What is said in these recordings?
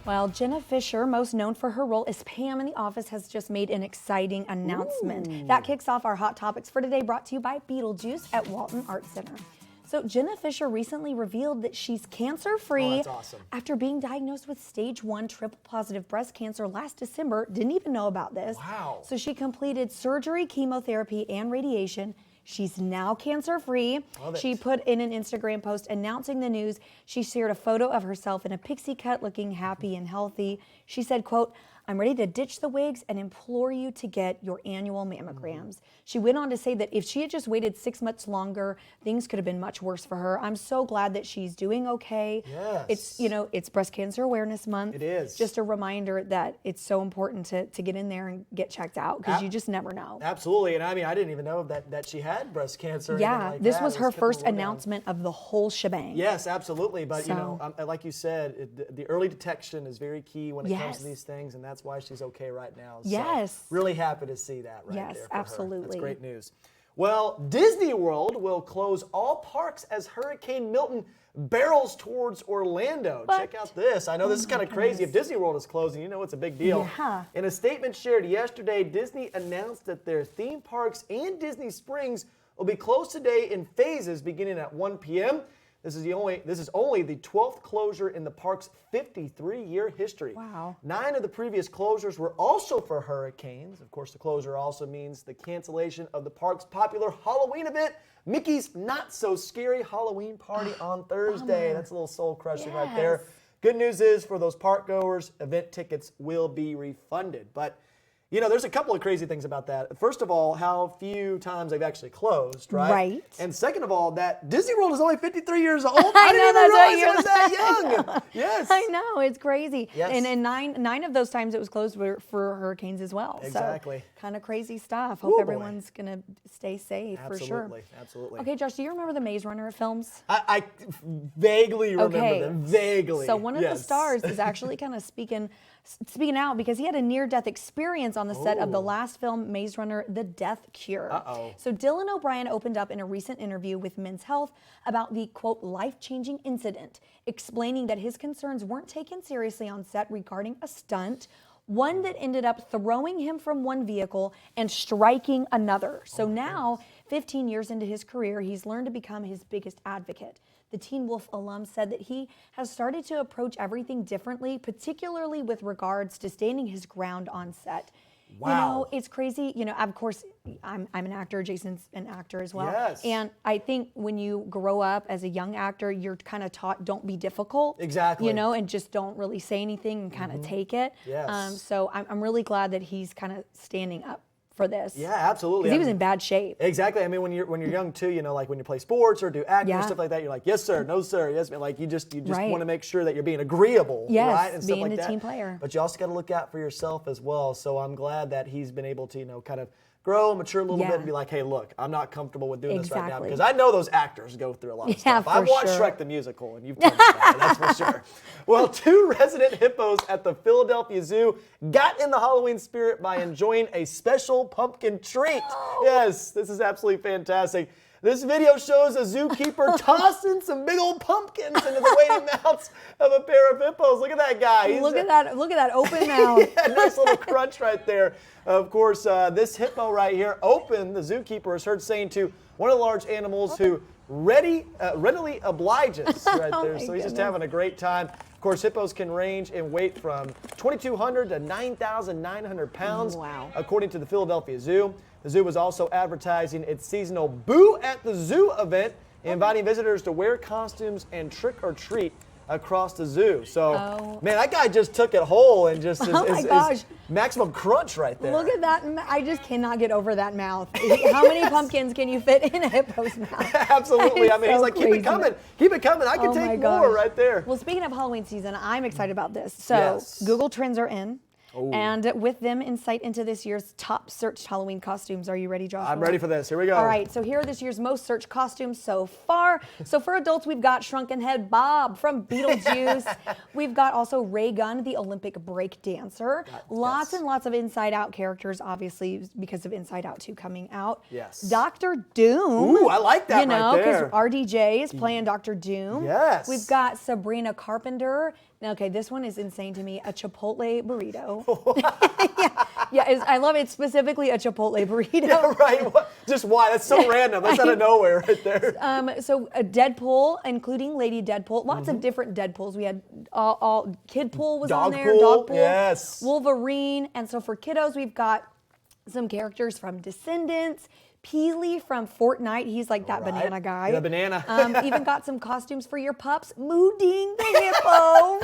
Well, Jenna Fisher, most known for her role as Pam in The Office, has just made an exciting announcement. Ooh. That kicks off our Hot Topics for today, brought to you by Beetlejuice at Walton Arts Center. So Jenna Fisher recently revealed that she's cancer-free. Oh, that's awesome. After being diagnosed with stage 1 triple-positive breast cancer last December. Didn't even know about this. Wow. So she completed surgery, chemotherapy, and radiation. She's now cancer-free. She put in an Instagram post announcing the news. She shared a photo of herself in a pixie cut looking happy and healthy. She said, quote, "I'm ready to ditch the wigs and implore you to get your annual mammograms." She went on to say that if she had just waited 6 months longer, things could have been much worse for her. I'm so glad that she's doing okay. Yes. It's, you know, it's Breast Cancer Awareness Month. It is. Just a reminder that it's so important to get in there and get checked out, because you just never know. Absolutely. And I mean, I didn't even know that she had breast cancer. Or Yeah, anything like this that. was It her kept first the word down. announcement of the whole shebang. Yes, absolutely. But, you So- know, like you said, the early detection is very key when it comes to Yes. these things, and that's why she's okay right now. So Yes. really happy to see that right Yes, there for her. absolutely. That's great news. Well, Disney World will close all parks as Hurricane Milton barrels towards Orlando. What? Check out this. I know this is kind of crazy. If Disney World is closing, you know it's a big deal. Yeah. In a statement shared yesterday, Disney announced that their theme parks and Disney Springs will be closed today in phases beginning at 1 p.m. This is only the 12th closure in the park's 53-year history. Wow. 9 of the previous closures were also for hurricanes. Of course, the closure also means the cancellation of the park's popular Halloween event, Mickey's Not So Scary Halloween Party on Thursday. That's a little soul crushing right there. Yes. Good news is for those park goers, event tickets will be refunded. But you know, there's a couple of crazy things about that. First of all, how few times they've actually closed, right? Right. And second of all, that Disney World is only 53 years old. I I didn't know, even that's what realize it was that young. Yes. I know, it's crazy. Yes. And nine of those times it was closed were for hurricanes as well. Exactly. So kind of crazy stuff. Hope Ooh, boy. everyone's going to stay safe for sure. Absolutely, absolutely. Okay, Josh, do you remember the Maze Runner films? I vaguely remember Okay. them. Vaguely. So one of the Yes. stars is actually kind of speaking out because he had a near-death experience on the set of the Ooh. last film, Maze Runner: The Death Cure. Uh-oh. So Dylan O'Brien opened up in a recent interview with Men's Health about the, quote, life-changing incident, explaining that his concerns weren't taken seriously on set regarding a stunt, one that ended up throwing him from one vehicle and striking another. So now, 15 years into his career, he's learned to become his biggest advocate. The Teen Wolf alum said that he has started to approach everything differently, particularly with regards to standing his ground on set. Wow. You know, it's crazy. You know, of course, I'm an actor. Jason's an actor as well. Yes. And I think when you grow up as a young actor, you're kind of taught don't be difficult. Exactly. You know, and just don't really say anything and kind of take it. Yes. So I'm really glad that he's kind of standing up for this. Yeah, absolutely. Because he I was mean, in bad shape. Exactly. I mean, when you're young too, you know, like when you play sports or do acting Yeah. and stuff like that, you're like, yes sir, no sir, yes man. Like you just Right. want to make sure that you're being agreeable, Yes, right, and stuff being like a that. team player. But you also got to look out for yourself as well. So I'm glad that he's been able to, you know, kind of grow, mature a little Yeah. bit, and be like, hey, look, I'm not comfortable with doing this right now Exactly. because I know those actors go through a lot of Yeah, stuff. I've for watched sure. Shrek the musical, and you've told me about it, that's for sure. Well, 2 resident hippos at the Philadelphia Zoo got in the Halloween spirit by enjoying a special pumpkin treat. Yes, this is absolutely fantastic. This video shows a zookeeper tossing some big old pumpkins into the waiting mouths of a pair of hippos. Look at that guy. Look at that open mouth. Yeah, nice little crunch right there. Of course, this hippo right here, Open, the zookeeper, is heard saying to one of the large animals who readily obliges right there. my So he's just goodness. having a great time. Of course, hippos can range in weight from 2,200 to 9,900 pounds, Wow. according to the Philadelphia Zoo. The zoo was also advertising its seasonal Boo at the Zoo event, inviting visitors to wear costumes and trick or treat across the zoo. So, man, that guy just took it whole and just Oh my gosh. is maximum crunch right there. Look at that. I just cannot get over that mouth. How many pumpkins can you fit in a hippo's mouth? Absolutely. That I is mean, he's so like, keep it crazy. coming. Keep it coming. I can Oh my take more gosh. right there. Well, speaking of Halloween season, I'm excited about this. So Yes. Google Trends are in. And with them, insight into this year's top searched Halloween costumes. Are you ready, Joshua? I'm ready for this. Here we go. All right, so here are this year's most searched costumes so far. So for adults, we've got Shrunken Head Bob from Beetlejuice. We've got also Ray Gunn, the Olympic break dancer. Lots and lots of Inside Out characters, obviously, because of Inside Out 2 coming out. Yes. Dr. Doom. Ooh, I like that right there. because RDJ is playing Dr. Doom. Yes. We've got Sabrina Carpenter. Now, okay, this one is insane to me. A Chipotle burrito. I love it. Specifically a Chipotle burrito. Yeah, right. Just why? That's so random. That's out of nowhere right there. So a Deadpool, including Lady Deadpool. Lots of different Deadpools. We had all Kid Pool was on there. Dogpool, Dogpool. yes. Wolverine. And so for kiddos, we've got some characters from Descendants. Peely from Fortnite. He's like that banana guy. The banana. Even got some costumes for your pups. Mooding the hippo.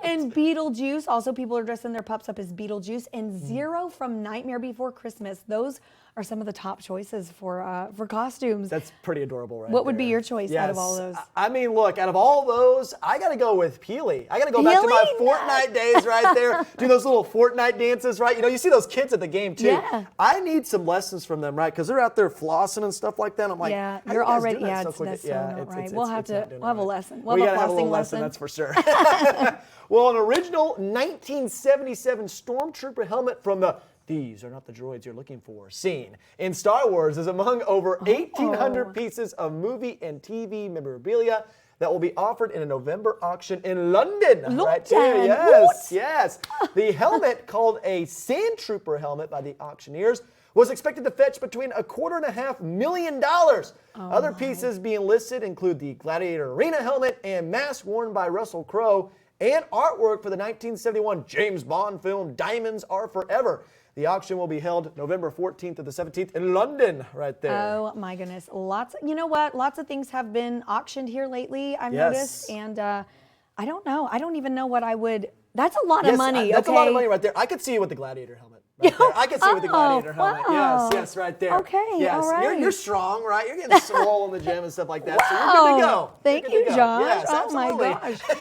And Beetlejuice. Also, people are dressing their pups up as Beetlejuice. And Zero from Nightmare Before Christmas. Those are some of the top choices for costumes. That's pretty adorable, right? What would be your choice out of all those? I mean, look, out of all those, I got to go with Peely. I got to go back to my Fortnite days right there. Do those little Fortnite dances, right? You know, you see those kids at the game too. Yeah. I need some lessons from them, right? Because they're out there flossing and stuff like that. I'm like, yeah, how do you're you guys already, do that yeah, so it's, quick? that's so Yeah, not right. it's We'll have not doing a right. lesson. We We'll gotta have a have a little flossing lesson, lesson. that's for sure. Well, an original 1977 Stormtrooper helmet from the "These are not the droids you're looking for" scene in Star Wars is among over 1,800 pieces of movie and TV memorabilia that will be offered in a November auction in London. Right here, yes, yes. The helmet, called a Sand Trooper helmet by the auctioneers, was expected to fetch between $250 million. Other pieces being listed include the Gladiator Arena helmet and mask worn by Russell Crowe, and artwork for the 1971 James Bond film Diamonds Are Forever. The auction will be held November 14th to the 17th in London, right there. Oh my goodness. You know what? Lots of things have been auctioned here lately, I've noticed. And I don't know. I don't even know what I would. That's a lot of money. That's a lot of money right there. I could see you with the Gladiator helmet. Right there. I could see you with the Gladiator helmet. Wow. Yes, right there. Okay, yes. all right. You're strong, right? You're getting swole in the gym and stuff like that. Wow. So you're good to go. Thank You're good you, to go. Josh. Yes, oh my absolutely. gosh.